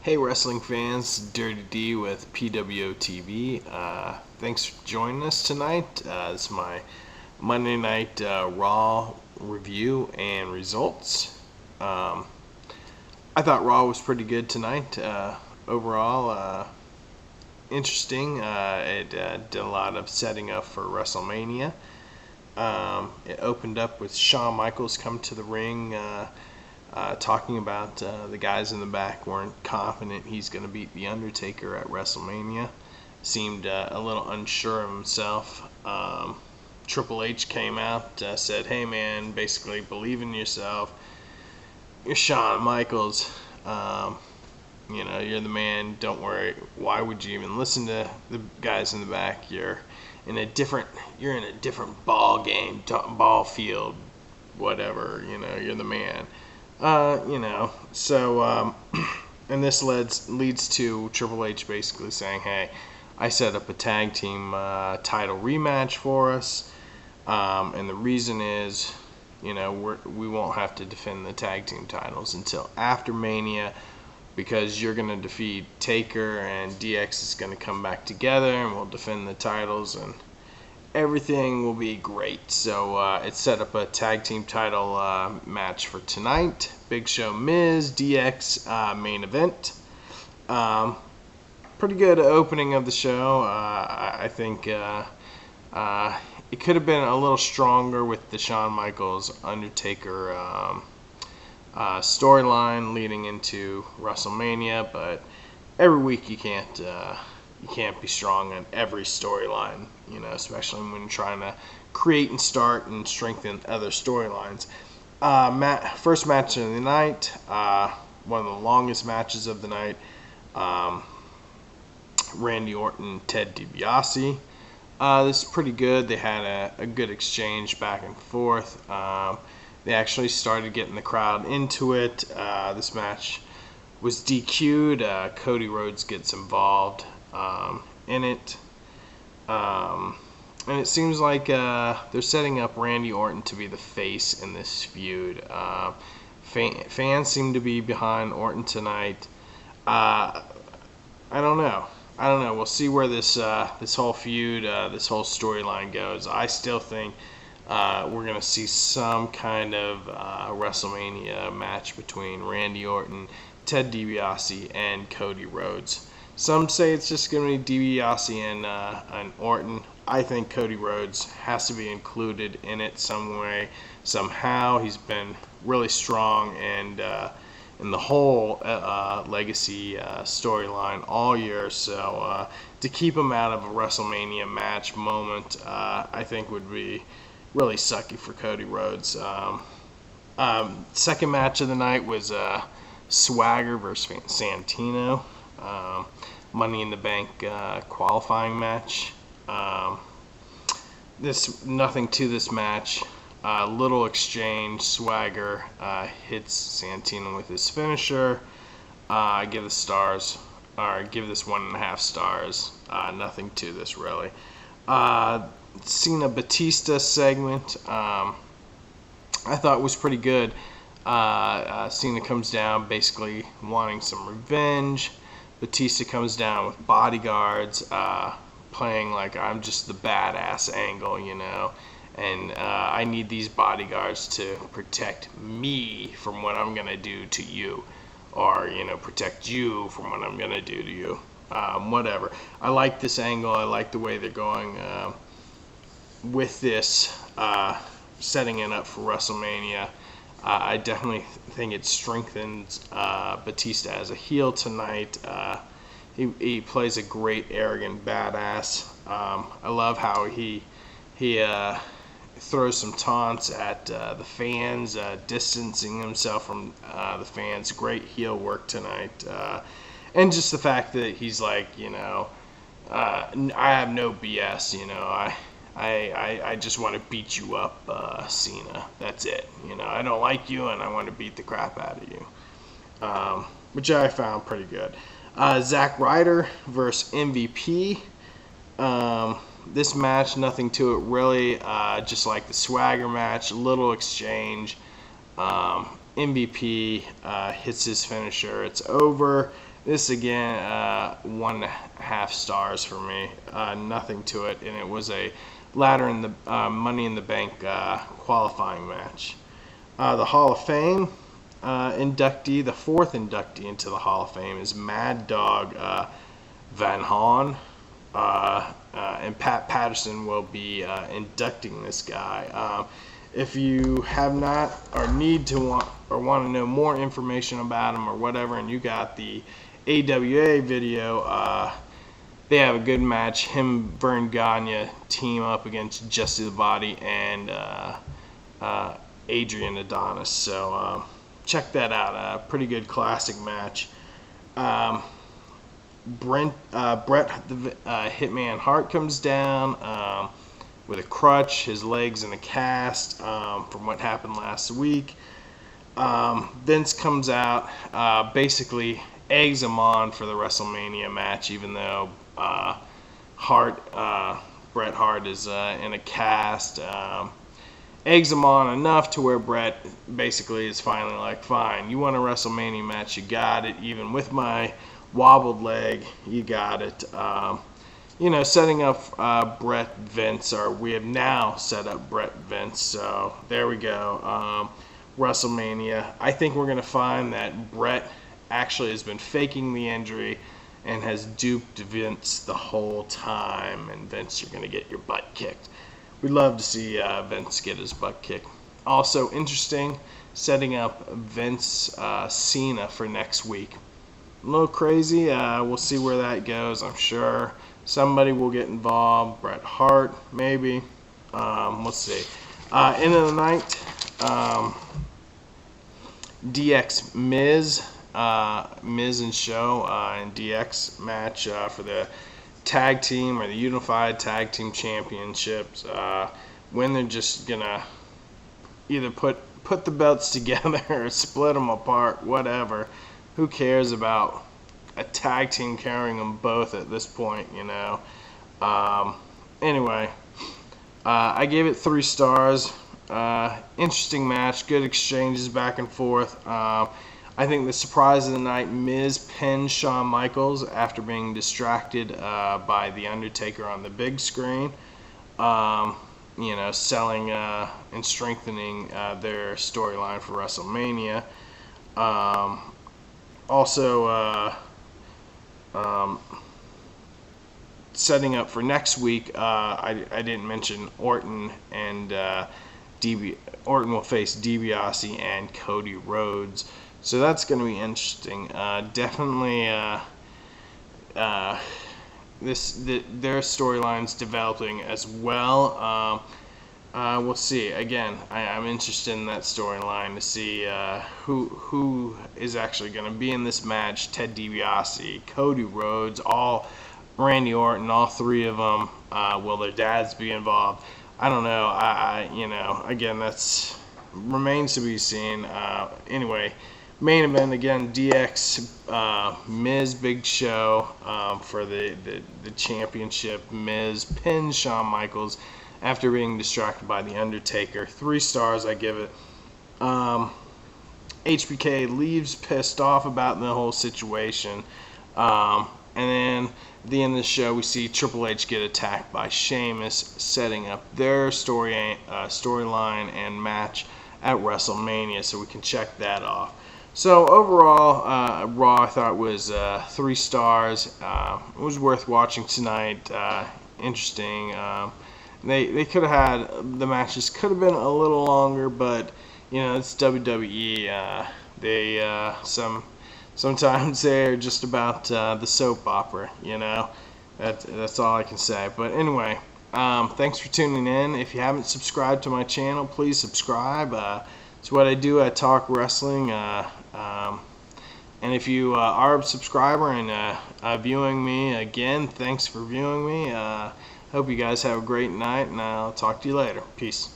Hey wrestling fans, Dirty D with PWOTV. Thanks for joining us tonight. It's my Monday Night Raw review and results. I thought Raw was pretty good tonight. Overall, interesting. It did a lot of setting up for WrestleMania. It opened up with Shawn Michaels come to the ring. Talking about the guys in the back weren't confident he's going to beat The Undertaker at WrestleMania. Seemed a little unsure of himself. Triple H came out, said, hey man, basically believe in yourself. You're Shawn Michaels. You're the man. Don't worry. Why would you even listen to the guys in the back? You're in a different ball game, ball field, whatever. You're the man. And this leads to Triple H basically saying, hey, I set up a tag team title rematch for us, and the reason is, we won't have to defend the tag team titles until after Mania, because you're going to defeat Taker and DX is going to come back together and we'll defend the titles and everything will be great. So it set up a tag team title match for tonight. Big Show Miz, DX main event. Pretty good opening of the show. I think it could have been a little stronger with the Shawn Michaels Undertaker storyline leading into WrestleMania, but every week you can't be strong on every storyline, especially when you're trying to create and start and strengthen other storylines. First match of the night, one of the longest matches of the night, Randy Orton, Ted DiBiase. This is pretty good. They had a good exchange back and forth. They actually started getting the crowd into it. This match was DQ'd. Cody Rhodes gets involved in it. And it seems like they're setting up Randy Orton to be the face in this feud. Fans seem to be behind Orton tonight. I don't know. We'll see where this whole feud, this whole storyline goes. I still think we're going to see some kind of WrestleMania match between Randy Orton, Ted DiBiase, and Cody Rhodes. Some say it's just going to be DiBiase and Orton. I think Cody Rhodes has to be included in it some way, somehow. He's been really strong and in the whole Legacy storyline all year. So to keep him out of a WrestleMania match moment, I think would be really sucky for Cody Rhodes. Second match of the night was Swagger versus Santino. Money in the Bank qualifying match. Nothing to this match. Little exchange. Swagger hits Santino with his finisher. Give this 1.5 stars. Nothing to this really. Cena Batista segment. I thought was pretty good. Cena comes down basically wanting some revenge. Batista comes down with bodyguards, playing like I'm just the badass angle, and I need these bodyguards to protect me from what I'm going to do to you, or, protect you from what I'm going to do to you. Whatever. I like this angle. I like the way they're going with this, setting it up for WrestleMania. I definitely think it strengthens Batista as a heel tonight. He plays a great, arrogant badass. I love how he throws some taunts at the fans, distancing himself from the fans. Great heel work tonight. And just the fact that he's like, I have no BS, I just want to beat you up, Cena. That's it. I don't like you, and I want to beat the crap out of you. Which I found pretty good. Zack Ryder versus MVP. This match, nothing to it really. Just like the Swagger match, little exchange. MVP hits his finisher. It's over. This again, 1.5 stars for me. Nothing to it, and it was a ladder in the Money in the Bank qualifying match. The Hall of Fame inductee, the fourth inductee into the Hall of Fame, is Mad Dog Van Hahn. And Pat Patterson will be inducting this guy. If you have not or want to know more information about him or whatever, and you got the AWA video, they have a good match. Him, Vern Gagne team up against Jesse the Body and Adrian Adonis. So check that out. A pretty good classic match. Bret the Hitman Hart comes down with a crutch, his legs in a cast from what happened last week. Vince comes out, basically eggs him on for the WrestleMania match, even though Bret Hart is in a cast. Eggs him on enough to where Bret basically is finally like, fine, you want a WrestleMania match, you got it, even with my wobbled leg, you got it. Setting up Bret Vince, or we have now set up Bret Vince, so there we go. WrestleMania. I think we're going to find that Bret actually has been faking the injury and has duped Vince the whole time, and Vince, you're going to get your butt kicked. We'd love to see Vince get his butt kicked. Also interesting, setting up Vince Cena for next week. A little crazy. We'll see where that goes. I'm sure somebody will get involved. Bret Hart, maybe. Let's see. End of the night, DX Miz and Show and DX match for the tag team or the Unified Tag Team Championships. When they're just gonna either put the belts together or split them apart, whatever. Who cares about a tag team carrying them both at this point, Anyway, I gave it 3 stars. Interesting match, good exchanges back and forth. I think the surprise of the night, Miz pinned Shawn Michaels after being distracted by The Undertaker on the big screen. Selling and strengthening their storyline for WrestleMania. Also, setting up for next week, I didn't mention Orton and Orton will face DiBiase and Cody Rhodes, so that's going to be interesting. Definitely, their storyline's developing as well. We'll see. Again, I'm interested in that storyline to see who is actually going to be in this match. Ted DiBiase, Cody Rhodes, Randy Orton, all 3 of them. Will their dads be involved? I don't know. Again, that's remains to be seen. Anyway, main event again, DX Miz Big Show for the championship. Miz pins Shawn Michaels after being distracted by The Undertaker. 3 stars I give it. HBK leaves pissed off about the whole situation. And then at the end of the show, we see Triple H get attacked by Sheamus, setting up their storyline and match at WrestleMania, so we can check that off. So overall, Raw I thought was 3 stars. It was worth watching tonight. Interesting. They could have had, the matches could have been a little longer, but it's WWE. Sometimes they're just about the soap opera. That's all I can say. But anyway, thanks for tuning in. If you haven't subscribed to my channel, please subscribe. It's what I do. I talk wrestling. And if you are a subscriber and viewing me again, thanks for viewing me. Hope you guys have a great night, and I'll talk to you later. Peace.